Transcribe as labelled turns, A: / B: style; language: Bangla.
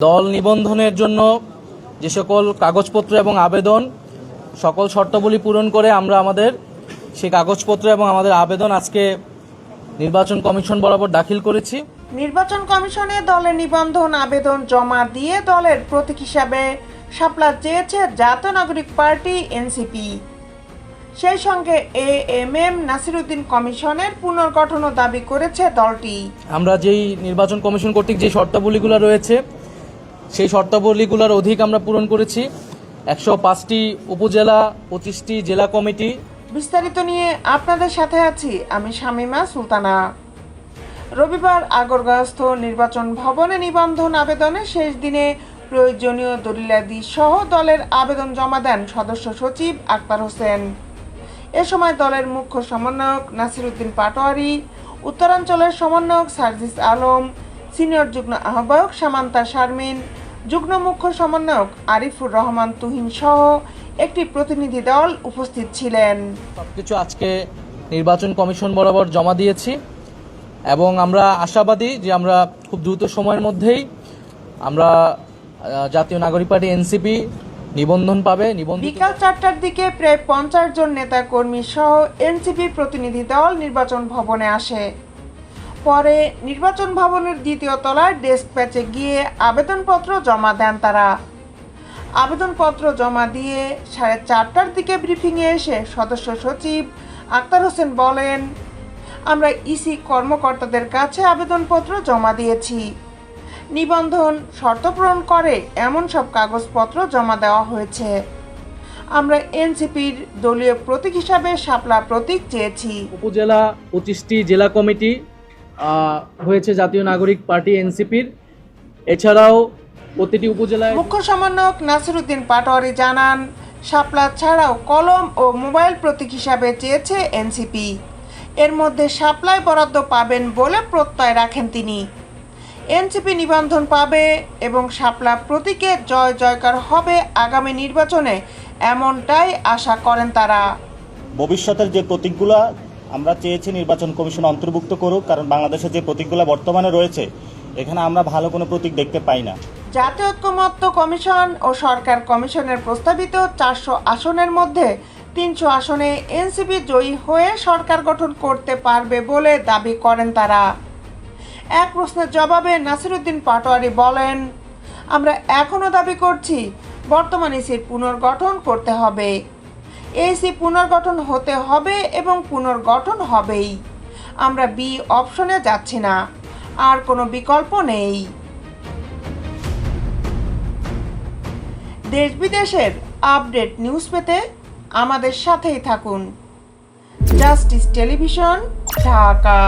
A: দল নিবন্ধনের জন্য যে সকল কাগজপত্র এবং আবেদন সকল শর্তাবলী পূরণ করে আমরা আমাদের সেই কাগজপত্র এবং আমাদের আবেদন আজকে নির্বাচন কমিশন বরাবর দাখিল করেছি।
B: নির্বাচন কমিশনে দলের নিবন্ধন আবেদন জমা দিয়ে দলের প্রতীক হিসাবে শাপলা চেয়েছে জাতীয় নাগরিক পার্টি এনসিপি। সেই সঙ্গে এএমএম নাসিরউদ্দিন কমিশনের পুনর্গঠনও দাবি করেছে দলটি।
A: আমরা যেই নির্বাচন কমিশন কর্তৃক যে শর্তাবলীগুলো রয়েছে সেই শর্তাবলীগুলোর অধিক আমরা পূরণ করেছি। 105টি উপজেলা, 25টি জেলা কমিটি।
B: বিস্তারিত নিয়ে আপনাদের সাথে আছি আমি শামিমা সুলতানা। রবিবার আগরগাঁওস্থ নির্বাচন ভবনে নিবন্ধন আবেদনের শেষ দিনে প্রয়োজনীয় দলিলাদি সহ দলের আবেদন জমা দেন সদস্য সচিব আক্তার হোসেন। এ সময় দলের মুখ্য সমন্বয়ক নাসিরউদ্দিন পাটোয়ারি, উত্তরাঞ্চলের সমন্বয়ক সার্জিস আলম, সিনিয়র যুগ্ম আহ্বায়ক সামান্তা শারমিন, যুগ্ম মুখ্য সমন্বয়ক আরিফুর রহমান তুহিন সহ একটি প্রতিনিধি দল উপস্থিত ছিলেন।
A: সবকিছু আজকে নির্বাচন কমিশন বরাবর জমা দিয়েছি এবং আমরা আশাবাদী যে আমরা খুব দ্রুত সময়ের মধ্যেই আমরা জাতীয় নাগরিক পার্টি এনসিপি নিবন্ধন পাবে।
B: বিকাল 4টার দিকে প্রায় 50 জন নেতা কর্মী সহ এনসিপি প্রতিনিধি দল নির্বাচন ভবনে আসে। পরে নির্বাচন ভবনের দ্বিতীয় তলায় ডেস্ক প্যাচে গিয়ে আবেদনপত্র জমা দেন তারা। আবেদনপত্র জমা দিয়ে 4:30টার দিকে ব্রিফিংয়ে এসে সদস্য সচিব আক্তার হোসেন বলেন, আমরা ইসি কর্মকর্তাদের কাছে আবেদনপত্র জমা দিয়েছি। নিবন্ধন শর্ত পূরণ করে এমন সব কাগজপত্র জমা দেওয়া হয়েছে। আমরা এনসিপির দলীয় প্রতীক হিসাবে শাপলা প্রতীক চেয়েছি।
A: উপজেলা, 25টি জেলা কমিটি হয়েছে জাতীয় নাগরিক পার্টি এনসিপির। এছাড়াও প্রতিটি উপজেলায়
B: মুখ্য সমন্বয়ক নাসিরউদ্দিন পাটোয়ারি জানান, শাপলা ছাড়াও কলম ও মোবাইল প্রতীক হিসাবে চেয়েছে এনসিপি। এর মধ্যে শাপলায় বরাদ্দ পাবেন বলে প্রত্যয় রাখেন তিনি। এনসিপি নিবন্ধন পাবে এবং শাপলা প্রতীকে জয় জয়কার হবে আগামী নির্বাচনে, এমনটাই আশা করেন তারা।
C: ভবিষ্যতের যে প্রতীকগুলো আমরা চেয়েছি নির্বাচন কমিশন অন্তর্ভুক্ত করুক, কারণ বাংলাদেশে যে প্রতীকগুলো বর্তমানে রয়েছে এখানে আমরা ভালো কোনো প্রতীক দেখতে পাই না।
B: জাতীয় ঐক্যমত্য কমিশন ও সরকার কমিশনের প্রস্তাবিত 400 আসনের মধ্যে 300 আসনে এনসিপি জয়ী হয়ে সরকার গঠন করতে পারবে বলে দাবি করেন তারা। এক প্রশ্নের জবাবে নাসিরউদ্দিন পাটোয়ারি বলেন, আমরা এখনও দাবি করছি বর্তমান ইসির পুনর্গঠন করতে হবে। এসি পুনর্গঠন হতে হবে এবং পুনর্গঠন হবেই। আমরা বি অপশনে যাচ্ছি না, আর কোনো বিকল্প নেই। দেশ বিদেশের আপডেট নিউজ পেতে আমাদের সাথেই থাকুন। Justice television, Dhaka.